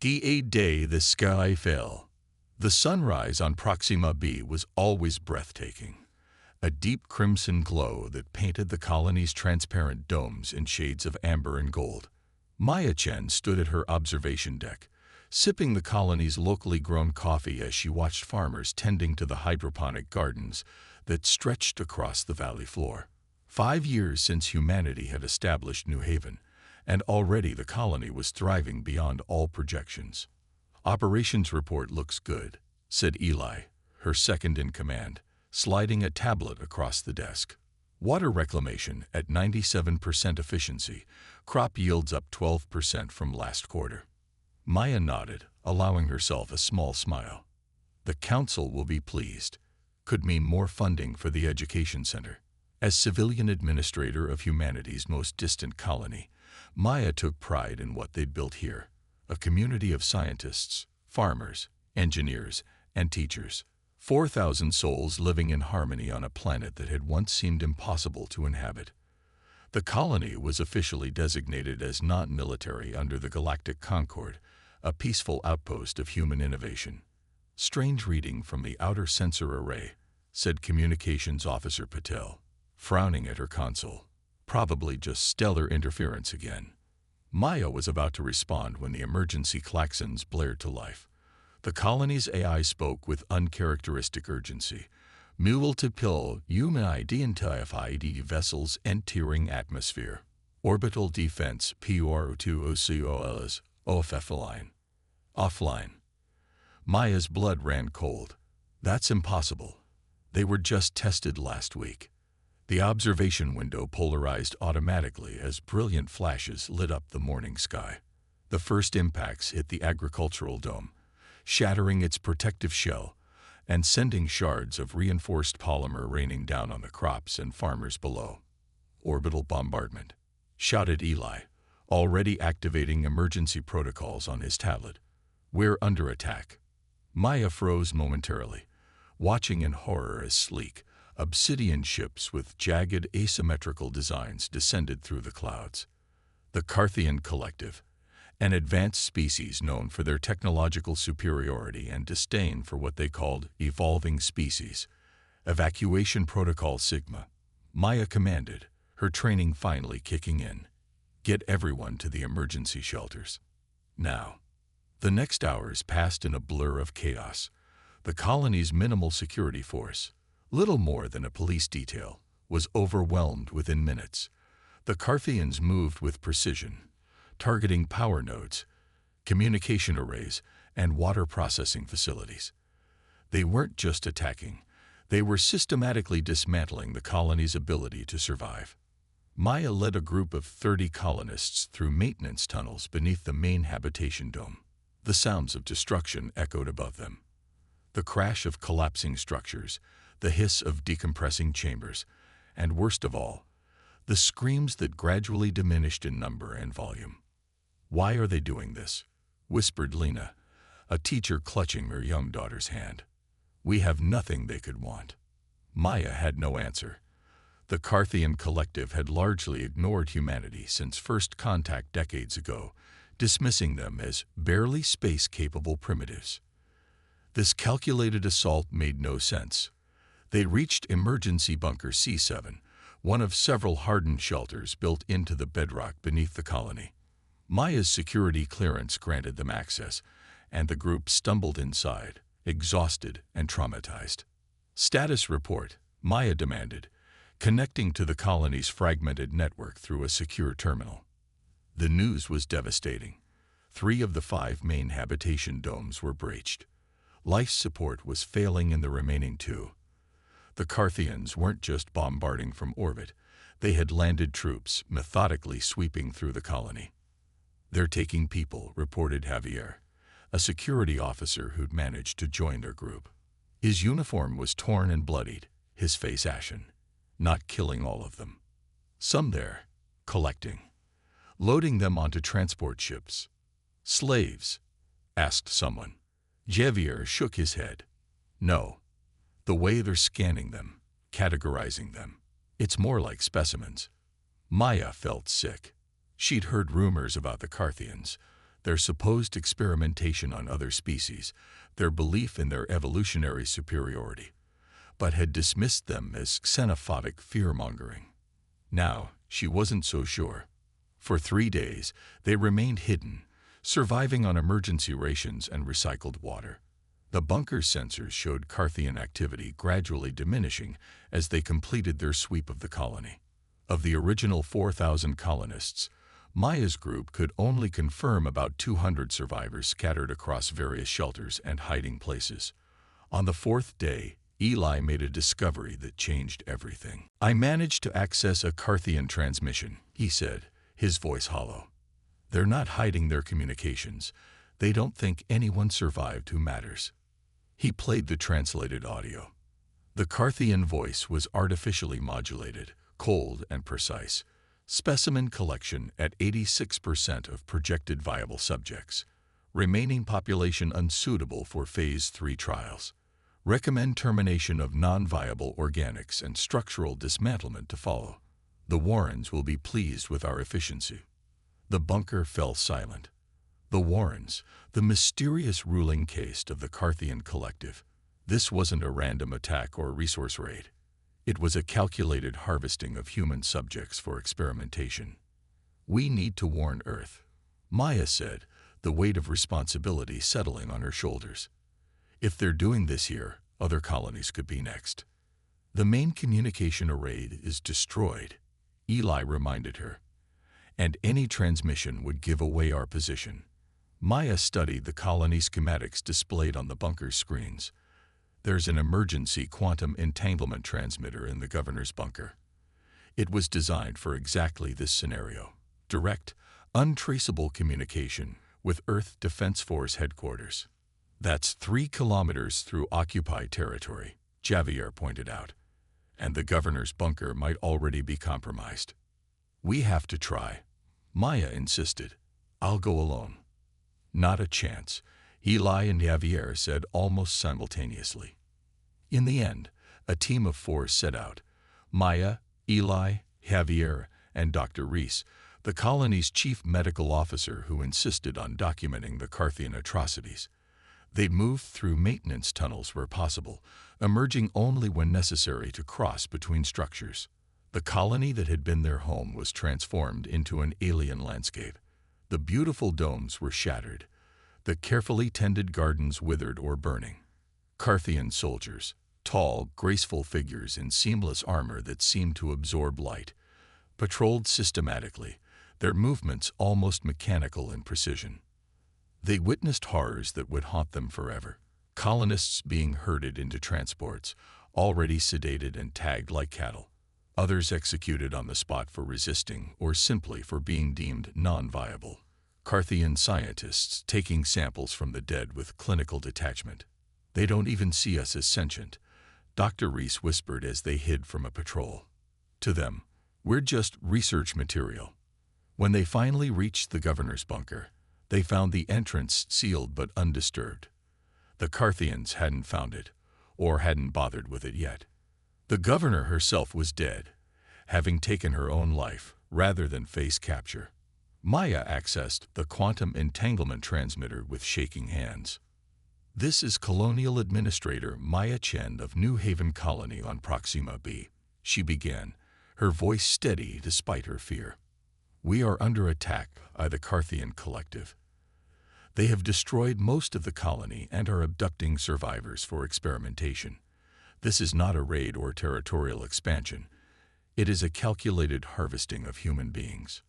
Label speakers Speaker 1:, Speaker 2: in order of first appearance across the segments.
Speaker 1: D-Day the sky fell. The sunrise on Proxima B was always breathtaking. A deep crimson glow that painted the colony's transparent domes in shades of amber and gold. Maya Chen stood at her observation deck, sipping the colony's locally grown coffee as she watched farmers tending to the hydroponic gardens that stretched across the valley floor. 5 years since humanity had established New Haven, and already the colony was thriving beyond all projections. "Operations report looks good," said Eli, her second in command, sliding a tablet across the desk. "Water reclamation at 97% efficiency. Crop yields up 12% from last quarter." Maya nodded, allowing herself a small smile. The council will be pleased. Could mean more funding for the education center. As civilian administrator of humanity's most distant colony, Maya took pride in what they'd built here. A community of scientists, farmers, engineers, and teachers. 4,000 souls living in harmony on a planet that had once seemed impossible to inhabit. The colony was officially designated as non-military under the Galactic Concord, a peaceful outpost of human innovation. "Strange reading from the outer sensor array," said Communications Officer Patel, frowning at her console. "Probably just stellar interference again." Maya was about to respond when the emergency klaxons blared to life. The colony's AI spoke with uncharacteristic urgency. "Multiple unidentified vessels entering atmosphere. Orbital defense PRO2OCOLs offline." Maya's blood ran cold. "That's impossible. They were just tested last week." The observation window polarized automatically as brilliant flashes lit up the morning sky. The first impacts hit the agricultural dome, shattering its protective shell and sending shards of reinforced polymer raining down on the crops and farmers below. "Orbital bombardment," shouted Eli, already activating emergency protocols on his tablet. "We're under attack." Maya froze momentarily, watching in horror as sleek, obsidian ships with jagged asymmetrical designs descended through the clouds. The Carthian Collective, an advanced species known for their technological superiority and disdain for what they called evolving species. "Evacuation Protocol Sigma," Maya commanded, her training finally kicking in. "Get everyone to the emergency shelters. Now." The next hours passed in a blur of chaos. The colony's minimal security force, little more than a police detail, was overwhelmed within minutes. The Carthians moved with precision, targeting power nodes, communication arrays, and water processing facilities. They weren't just attacking, they were systematically dismantling the colony's ability to survive. Maya led a group of 30 colonists through maintenance tunnels beneath the main habitation dome. The sounds of destruction echoed above them. The crash of collapsing structures, the hiss of decompressing chambers, and worst of all, the screams that gradually diminished in number and volume. "Why are they doing this?" whispered Lena, a teacher clutching her young daughter's hand. "We have nothing they could want." Maya had no answer. The Carthian Collective had largely ignored humanity since first contact decades ago, dismissing them as barely space-capable primitives. This calculated assault made no sense. They reached Emergency Bunker C7, one of several hardened shelters built into the bedrock beneath the colony. Maya's security clearance granted them access, and the group stumbled inside, exhausted and traumatized. "Status report," Maya demanded, connecting to the colony's fragmented network through a secure terminal. The news was devastating. 3 of the 5 main habitation domes were breached. Life support was failing in the remaining 2. The Carthians weren't just bombarding from orbit, they had landed troops methodically sweeping through the colony. "They're taking people," reported Javier, a security officer who'd managed to join their group. His uniform was torn and bloodied, his face ashen. "Not killing all of them. Some there, collecting. Loading them onto transport ships." "Slaves?" asked someone. Javier shook his head. "No. The way they're scanning them, categorizing them, it's more like specimens." Maya felt sick. She'd heard rumors about the Carthians, their supposed experimentation on other species, their belief in their evolutionary superiority, but had dismissed them as xenophobic fear-mongering. Now, she wasn't so sure. For 3 days, they remained hidden, surviving on emergency rations and recycled water. The bunker's sensors showed Carthian activity gradually diminishing as they completed their sweep of the colony. Of the original 4,000 colonists, Maya's group could only confirm about 200 survivors scattered across various shelters and hiding places. On the 4th day, Eli made a discovery that changed everything. "I managed to access a Carthian transmission," he said, his voice hollow. "They're not hiding their communications. They don't think anyone survived who matters." He played the translated audio. The Carthian voice was artificially modulated, cold and precise. Specimen collection at 86% of projected viable subjects. Remaining population unsuitable for Phase 3 trials. Recommend termination of non-viable organics and structural dismantlement to follow. The Warrens will be pleased with our efficiency. The bunker fell silent. The Warrens, the mysterious ruling caste of the Carthian collective. This wasn't a random attack or resource raid. It was a calculated harvesting of human subjects for experimentation. "We need to warn Earth," Maya said, the weight of responsibility settling on her shoulders. "If they're doing this here, other colonies could be next." "The main communication array is destroyed," Eli reminded her, "and any transmission would give away our position." Maya studied the colony schematics displayed on the bunker's screens. "There's an emergency quantum entanglement transmitter in the governor's bunker. It was designed for exactly this scenario. Direct, untraceable communication with Earth Defense Force headquarters. That's 3 kilometers through occupied territory," Javier pointed out. "And the governor's bunker might already be compromised." "We have to try," Maya insisted. "I'll go alone." "Not a chance," Eli and Javier said almost simultaneously. In the end, a team of 4 set out. Maya, Eli, Javier, and Dr. Reese, the colony's chief medical officer who insisted on documenting the Carthian atrocities. They'd moved through maintenance tunnels where possible, emerging only when necessary to cross between structures. The colony that had been their home was transformed into an alien landscape. The beautiful domes were shattered, the carefully tended gardens withered or burning. Carthian soldiers, tall, graceful figures in seamless armor that seemed to absorb light, patrolled systematically, their movements almost mechanical in precision. They witnessed horrors that would haunt them forever. Colonists being herded into transports, already sedated and tagged like cattle. Others executed on the spot for resisting or simply for being deemed non-viable. Carthian scientists taking samples from the dead with clinical detachment. "They don't even see us as sentient," Dr. Reese whispered as they hid from a patrol. "To them, we're just research material." When they finally reached the governor's bunker, they found the entrance sealed but undisturbed. The Carthians hadn't found it, or hadn't bothered with it yet. The governor herself was dead, having taken her own life rather than face capture. Maya accessed the quantum entanglement transmitter with shaking hands. "This is Colonial Administrator Maya Chen of New Haven Colony on Proxima B," she began, her voice steady despite her fear. "We are under attack by the Carthian collective. They have destroyed most of the colony and are abducting survivors for experimentation. This is not a raid or territorial expansion. It is a calculated harvesting of human beings."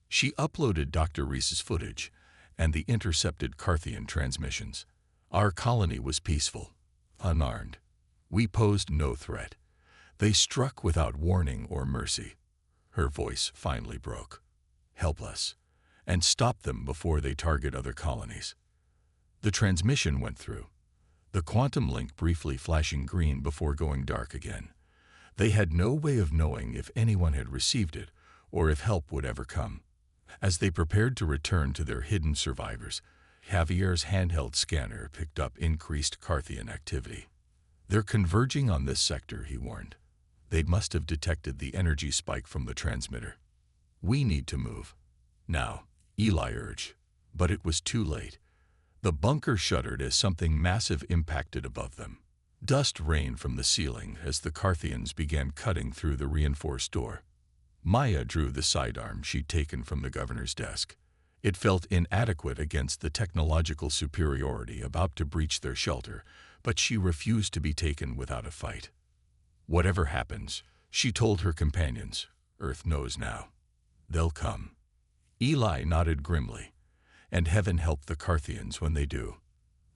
Speaker 1: She uploaded Dr. Reese's footage and the intercepted Carthian transmissions. "Our colony was peaceful, unarmed. We posed no threat. They struck without warning or mercy." Her voice finally broke. "Helpless, and stop them before they target other colonies." The transmission went through, the quantum link briefly flashing green before going dark again. They had no way of knowing if anyone had received it or if help would ever come. As they prepared to return to their hidden survivors, Javier's handheld scanner picked up increased Carthian activity. "They're converging on this sector," he warned. "They must have detected the energy spike from the transmitter. We need to move." "Now," Eli urged. But it was too late. The bunker shuddered as something massive impacted above them. Dust rained from the ceiling as the Carthians began cutting through the reinforced door. Maya drew the sidearm she'd taken from the governor's desk. It felt inadequate against the technological superiority about to breach their shelter, but she refused to be taken without a fight. Whatever happens, she told her companions, Earth knows now. They'll come. Eli nodded grimly, and heaven help the Carthians when they do.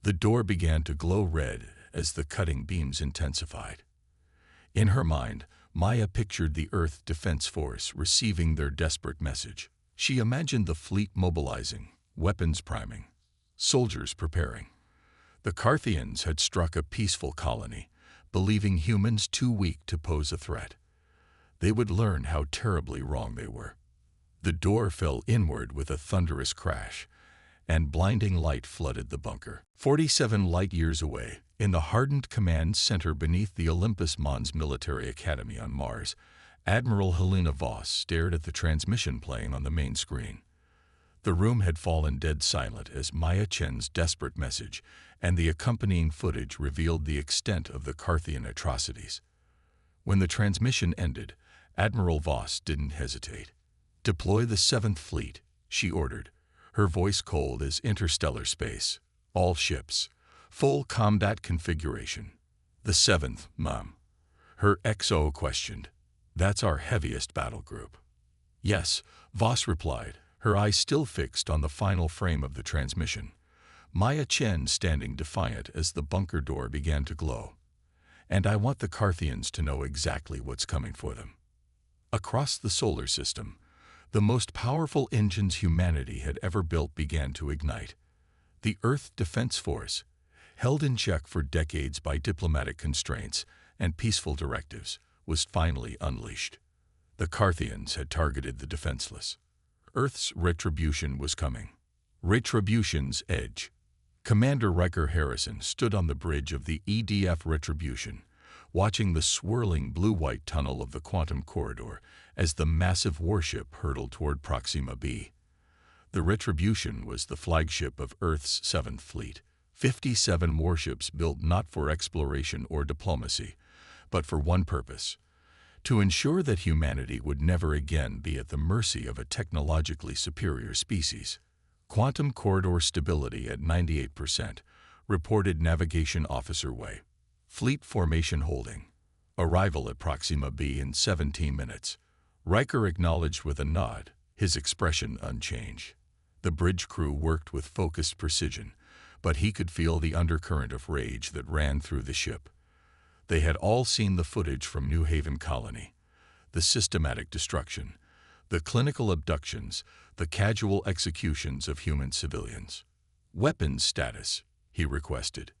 Speaker 1: The door began to glow red as the cutting beams intensified. In her mind, Maya pictured the Earth Defense Force receiving their desperate message. She imagined the fleet mobilizing, weapons priming, soldiers preparing. The Carthians had struck a peaceful colony, believing humans too weak to pose a threat. They would learn how terribly wrong they were. The door fell inward with a thunderous crash, and blinding light flooded the bunker. 47 light-years away, in the hardened command center beneath the Olympus Mons military academy on Mars, Admiral Helena Voss stared at the transmission playing on the main screen. The room had fallen dead silent as Maya Chen's desperate message and the accompanying footage revealed the extent of the Carthian atrocities. When the transmission ended, Admiral Voss didn't hesitate. "Deploy the 7th Fleet," she ordered, her voice cold as interstellar space. "All ships. Full combat configuration." "The 7th, Mum?" Her XO questioned. "That's our heaviest battle group." "Yes," Voss replied, her eyes still fixed on the final frame of the transmission. Maya Chen standing defiant as the bunker door began to glow. "And I want the Carthians to know exactly what's coming for them." Across the solar system, the most powerful engines humanity had ever built began to ignite. The Earth Defense Force, held in check for decades by diplomatic constraints and peaceful directives, was finally unleashed. The Carthians had targeted the defenseless. Earth's retribution was coming. Retribution's edge. Commander Riker Harrison stood on the bridge of the EDF Retribution, watching the swirling blue-white tunnel of the quantum corridor as the massive warship hurtled toward Proxima B. The Retribution was the flagship of Earth's 7th Fleet, 57 warships built not for exploration or diplomacy, but for one purpose: to ensure that humanity would never again be at the mercy of a technologically superior species. Quantum corridor stability at 98%, reported Navigation Officer Way. Fleet formation holding. Arrival at Proxima B in 17 minutes. Riker acknowledged with a nod, his expression unchanged. The bridge crew worked with focused precision, but he could feel the undercurrent of rage that ran through the ship. They had all seen the footage from New Haven Colony. The systematic destruction, the clinical abductions, the casual executions of human civilians. "Weapons status," he requested.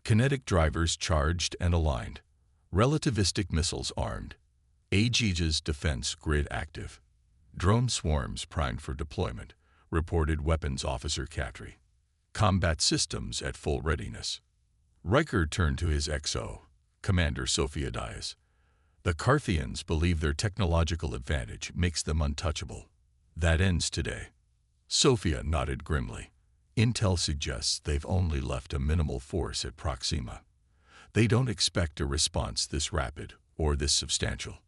Speaker 1: Kinetic drivers charged and aligned. Relativistic missiles armed. Aegis defense grid active. Drone swarms primed for deployment, reported Weapons Officer Katri. Combat systems at full readiness. Riker turned to his XO, Commander Sophia Dias. "The Carthians believe their technological advantage makes them untouchable. That ends today." Sophia nodded grimly. "Intel suggests they've only left a minimal force at Proxima. They don't expect a response this rapid or this substantial."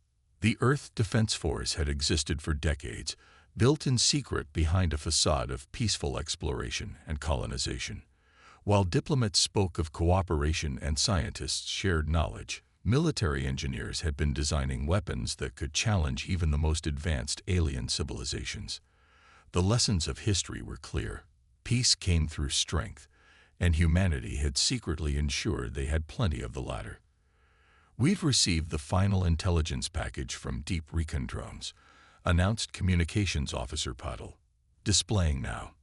Speaker 1: The Earth Defense Force had existed for decades, built in secret behind a facade of peaceful exploration and colonization. While diplomats spoke of cooperation and scientists shared knowledge, military engineers had been designing weapons that could challenge even the most advanced alien civilizations. The lessons of history were clear. Peace came through strength, and humanity had secretly ensured they had plenty of the latter. "We've received the final intelligence package from Deep Recon drones," announced Communications Officer Patel. "Displaying now."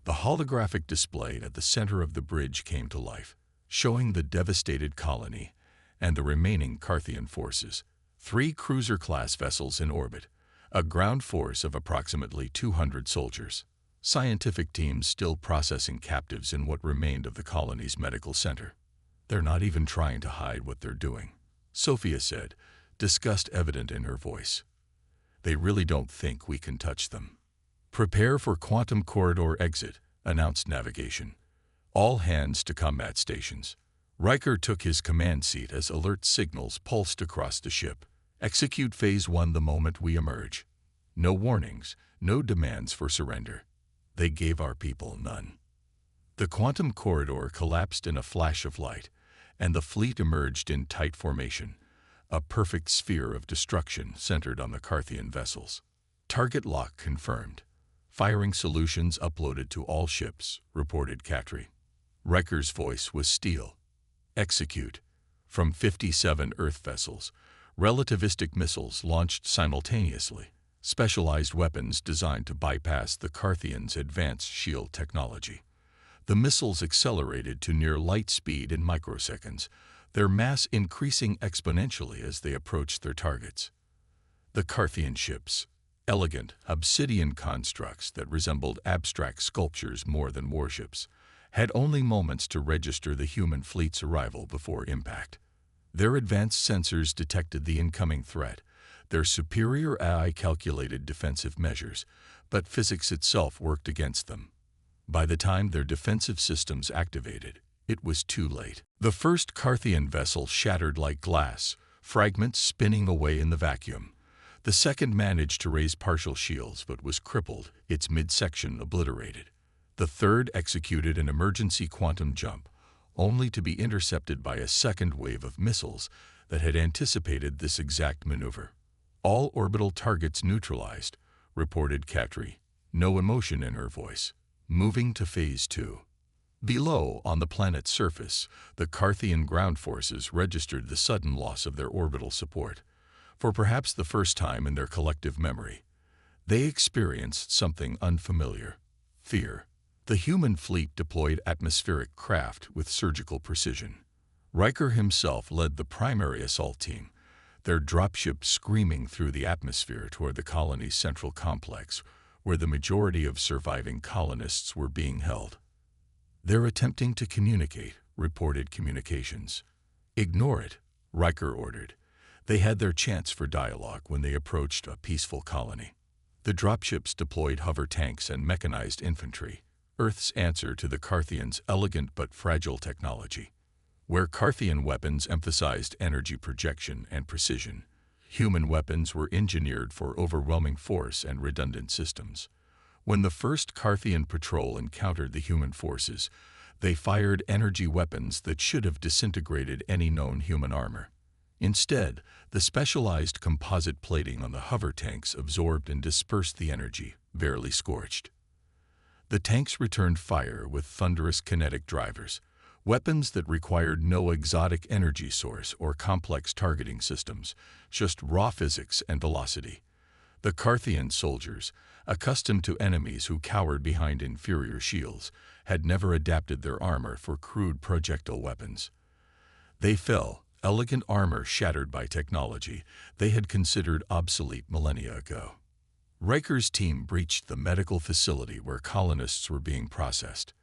Speaker 1: The holographic display at the center of the bridge came to life, showing the devastated colony and the remaining Carthian forces. 3 cruiser-class vessels in orbit, a ground force of approximately 200 soldiers. Scientific teams still processing captives in what remained of the colony's medical center. "They're not even trying to hide what they're doing," Sophia said, disgust evident in her voice. "They really don't think we can touch them." "Prepare for quantum corridor exit," announced navigation. All hands to combat stations. Riker took his command seat as alert signals pulsed across the ship. Execute Phase 1 the moment we emerge. No warnings, no demands for surrender. They gave our people none. The quantum corridor collapsed in a flash of light, and the fleet emerged in tight formation, a perfect sphere of destruction centered on the Carthian vessels. Target lock confirmed. Firing solutions uploaded to all ships, reported Katri. Riker's voice was steel. Execute. From 57 Earth vessels, relativistic missiles launched simultaneously, specialized weapons designed to bypass the Carthians' advanced shield technology. The missiles accelerated to near light speed in microseconds, their mass increasing exponentially as they approached their targets. The Carthian ships, elegant, obsidian constructs that resembled abstract sculptures more than warships, had only moments to register the human fleet's arrival before impact. Their advanced sensors detected the incoming threat. Their superior AI calculated defensive measures, but physics itself worked against them. By the time their defensive systems activated, it was too late. The first Carthian vessel shattered like glass, fragments spinning away in the vacuum. The second managed to raise partial shields but was crippled, its midsection obliterated. The third executed an emergency quantum jump, only to be intercepted by a second wave of missiles that had anticipated this exact maneuver. All orbital targets neutralized, reported Katri, no emotion in her voice. Moving to Phase 2. Below, on the planet's surface, the Carthian ground forces registered the sudden loss of their orbital support. For perhaps the first time in their collective memory, they experienced something unfamiliar: fear. The human fleet deployed atmospheric craft with surgical precision. Riker himself led the primary assault team, their dropship screaming through the atmosphere toward the colony's central complex, where the majority of surviving colonists were being held. They're attempting to communicate, reported communications. Ignore it, Riker ordered. They had their chance for dialogue when they approached a peaceful colony. The dropships deployed hover tanks and mechanized infantry, Earth's answer to the Carthians' elegant but fragile technology. Where Carthian weapons emphasized energy projection and precision, human weapons were engineered for overwhelming force and redundant systems. When the first Carthian patrol encountered the human forces, they fired energy weapons that should have disintegrated any known human armor. Instead, the specialized composite plating on the hover tanks absorbed and dispersed the energy, barely scorched. The tanks returned fire with thunderous kinetic drivers, weapons that required no exotic energy source or complex targeting systems, just raw physics and velocity. The Carthian soldiers, accustomed to enemies who cowered behind inferior shields, had never adapted their armor for crude projectile weapons. They fell, elegant armor shattered by technology they had considered obsolete millennia ago. Riker's team breached the medical facility where colonists were being processed.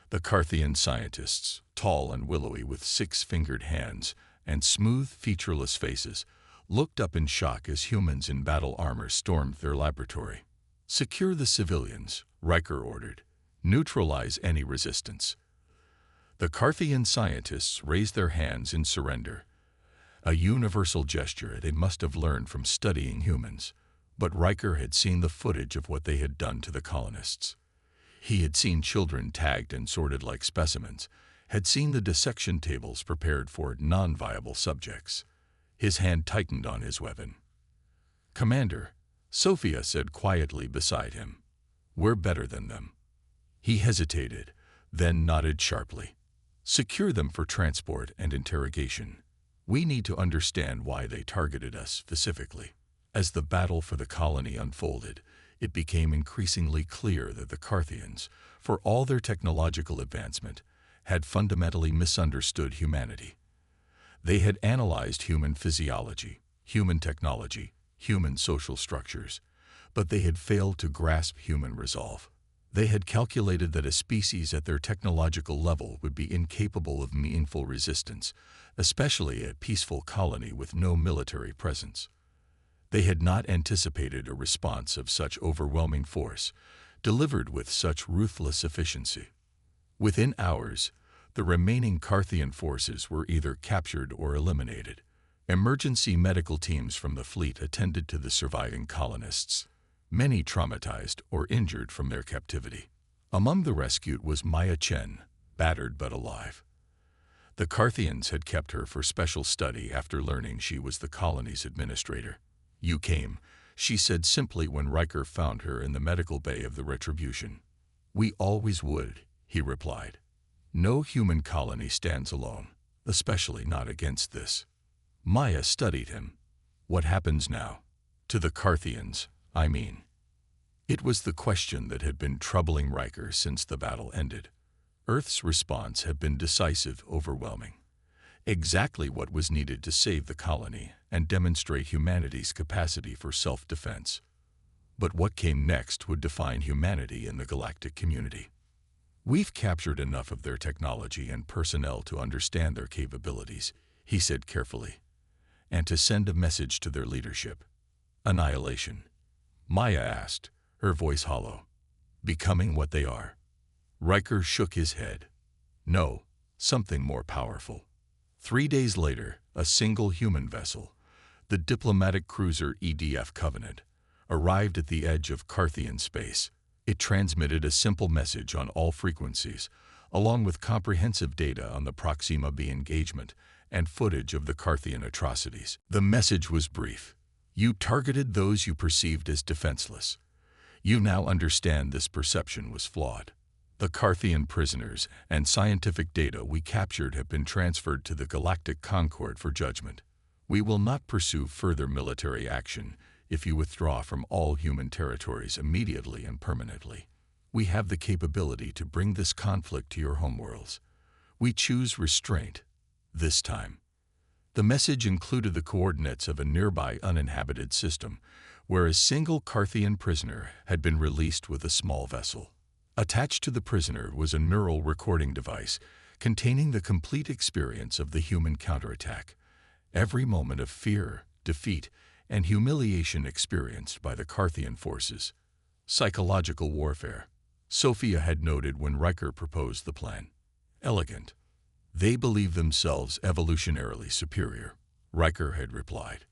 Speaker 1: The Carthian scientists, tall and willowy with six-fingered hands and smooth, featureless faces, looked up in shock as humans in battle armor stormed their laboratory. Secure the civilians, Riker ordered. Neutralize any resistance. The Carthian scientists raised their hands in surrender, a universal gesture they must have learned from studying humans. But Riker had seen the footage of what they had done to the colonists. He had seen children tagged and sorted like specimens, had seen the dissection tables prepared for non-viable subjects. His hand tightened on his weapon. "Commander," Sophia said quietly beside him, "we're better than them." He hesitated, then nodded sharply. "Secure them for transport and interrogation. We need to understand why they targeted us specifically." As the battle for the colony unfolded, it became increasingly clear that the Carthians, for all their technological advancement, had fundamentally misunderstood humanity. They had analyzed human physiology, human technology, human social structures, but they had failed to grasp human resolve. They had calculated that a species at their technological level would be incapable of meaningful resistance, especially a peaceful colony with no military presence. They had not anticipated a response of such overwhelming force, delivered with such ruthless efficiency. Within hours, the remaining Carthian forces were either captured or eliminated. Emergency medical teams from the fleet attended to the surviving colonists, many traumatized or injured from their captivity. Among the rescued was Maya Chen, battered but alive. The Carthians had kept her for special study after learning she was the colony's administrator. "You came," she said simply when Riker found her in the medical bay of the Retribution. "We always would," he replied. "No human colony stands alone, especially not against this." Maya studied him. "What happens now? To the Carthians, I mean." It was the question that had been troubling Riker since the battle ended. Earth's response had been decisive, overwhelming. Exactly what was needed to save the colony and demonstrate humanity's capacity for self-defense. But what came next would define humanity in the galactic community. "We've captured enough of their technology and personnel to understand their capabilities," he said carefully, "and to send a message to their leadership." "Annihilation?" Maya asked, her voice hollow. "Becoming what they are?" Riker shook his head. "No, something more powerful." 3 days later, a single human vessel, the diplomatic cruiser EDF Covenant, arrived at the edge of Carthian space. It transmitted a simple message on all frequencies, along with comprehensive data on the Proxima B engagement and footage of the Carthian atrocities. The message was brief. "You targeted those you perceived as defenseless. You now understand this perception was flawed. The Carthian prisoners and scientific data we captured have been transferred to the Galactic Concord for judgment. We will not pursue further military action if you withdraw from all human territories immediately and permanently. We have the capability to bring this conflict to your homeworlds. We choose restraint, this time." The message included the coordinates of a nearby uninhabited system, where a single Carthian prisoner had been released with a small vessel. Attached to the prisoner was a neural recording device containing the complete experience of the human counterattack, every moment of fear, defeat, and humiliation experienced by the Carthian forces. Psychological warfare, Sophia had noted when Riker proposed the plan. Elegant. They believe themselves evolutionarily superior, Riker had replied.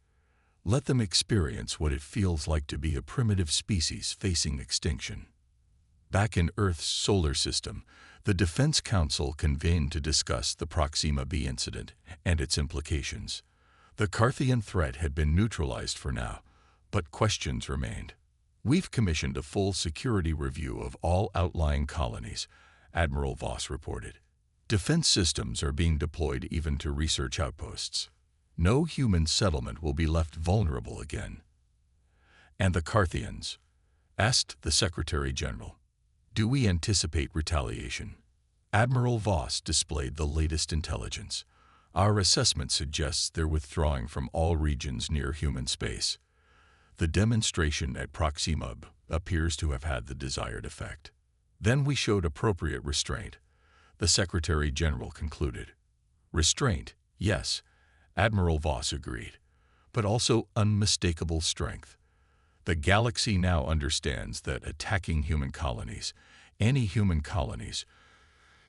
Speaker 1: Let them experience what it feels like to be a primitive species facing extinction. Back in Earth's solar system, the Defense Council convened to discuss the Proxima B incident and its implications. The Carthian threat had been neutralized for now, but questions remained. We've commissioned a full security review of all outlying colonies, Admiral Voss reported. Defense systems are being deployed even to research outposts. No human settlement will be left vulnerable again. And the Carthians? Asked the Secretary General. Do we anticipate retaliation? Admiral Voss displayed the latest intelligence. Our assessment suggests they're withdrawing from all regions near human space. The demonstration at Proxima B appears to have had the desired effect. Then we showed appropriate restraint, the Secretary General concluded. Restraint, yes, Admiral Voss agreed, but also unmistakable strength. The galaxy now understands that attacking human colonies, any human colonies,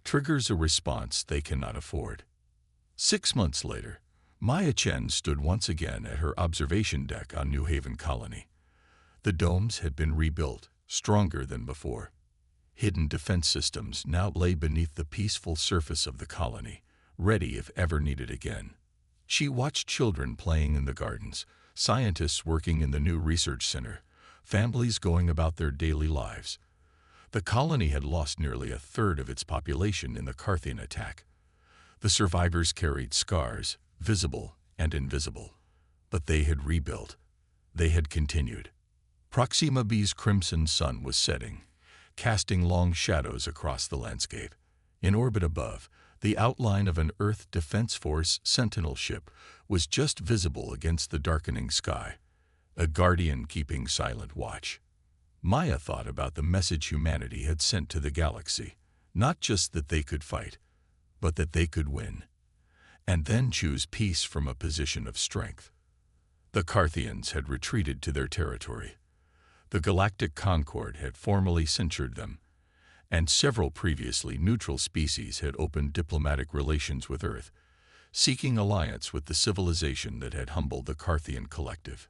Speaker 1: triggers a response they cannot afford. 6 months later, Maya Chen stood once again at her observation deck on New Haven Colony. The domes had been rebuilt, stronger than before. Hidden defense systems now lay beneath the peaceful surface of the colony, ready if ever needed again. She watched children playing in the gardens, scientists working in the new research center, families going about their daily lives. The colony had lost nearly a third of its population in the Carthian attack. The survivors carried scars, visible and invisible. But they had rebuilt. They had continued. Proxima B's crimson sun was setting, casting long shadows across the landscape. In orbit above, the outline of an Earth Defense Force Sentinel ship was just visible against the darkening sky, a guardian keeping silent watch. Maya thought about the message humanity had sent to the galaxy, not just that they could fight, but that they could win, and then choose peace from a position of strength. The Carthians had retreated to their territory. The Galactic Concord had formally censured them, and several previously neutral species had opened diplomatic relations with Earth, seeking alliance with the civilization that had humbled the Carthian collective.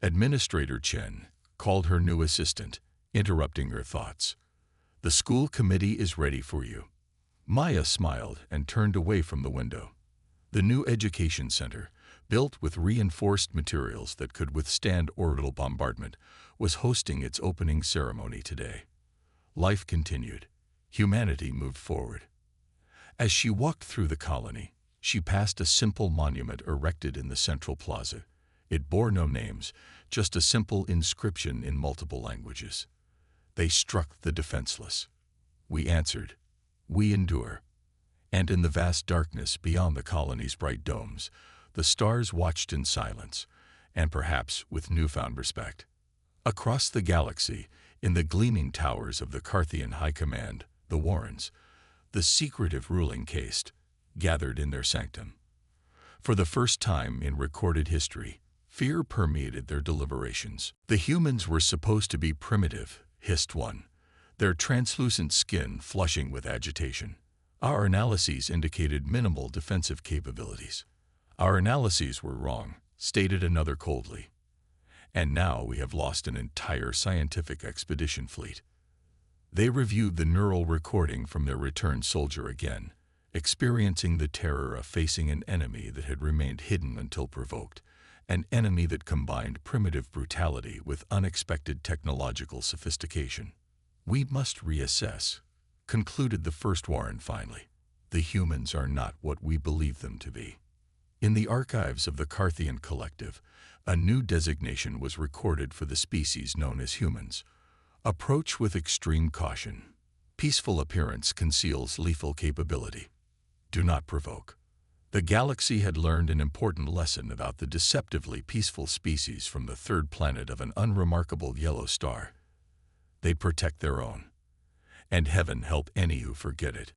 Speaker 1: Administrator Chen called her new assistant, interrupting her thoughts. "The school committee is ready for you." Maya smiled and turned away from the window. The new education center, built with reinforced materials that could withstand orbital bombardment, was hosting its opening ceremony today. Life continued. Humanity moved forward. As she walked through the colony, she passed a simple monument erected in the central plaza. It bore no names, just a simple inscription in multiple languages. They struck the defenseless. We answered. We endure. And in the vast darkness beyond the colony's bright domes, the stars watched in silence, and perhaps with newfound respect. Across the galaxy, in the gleaming towers of the Carthian High Command, the Warrens, the secretive ruling caste, gathered in their sanctum. For the first time in recorded history, fear permeated their deliberations. "The humans were supposed to be primitive," hissed one, their translucent skin flushing with agitation. "Our analyses indicated minimal defensive capabilities." "Our analyses were wrong," stated another coldly. "And now we have lost an entire scientific expedition fleet." They reviewed the neural recording from their returned soldier again, experiencing the terror of facing an enemy that had remained hidden until provoked, an enemy that combined primitive brutality with unexpected technological sophistication. "We must reassess," concluded the first Warren finally. "The humans are not what we believe them to be." In the archives of the Carthian Collective, a new designation was recorded for the species known as humans. Approach with extreme caution. Peaceful appearance conceals lethal capability. Do not provoke. The galaxy had learned an important lesson about the deceptively peaceful species from the third planet of an unremarkable yellow star. They'd protect their own. And heaven help any who forget it.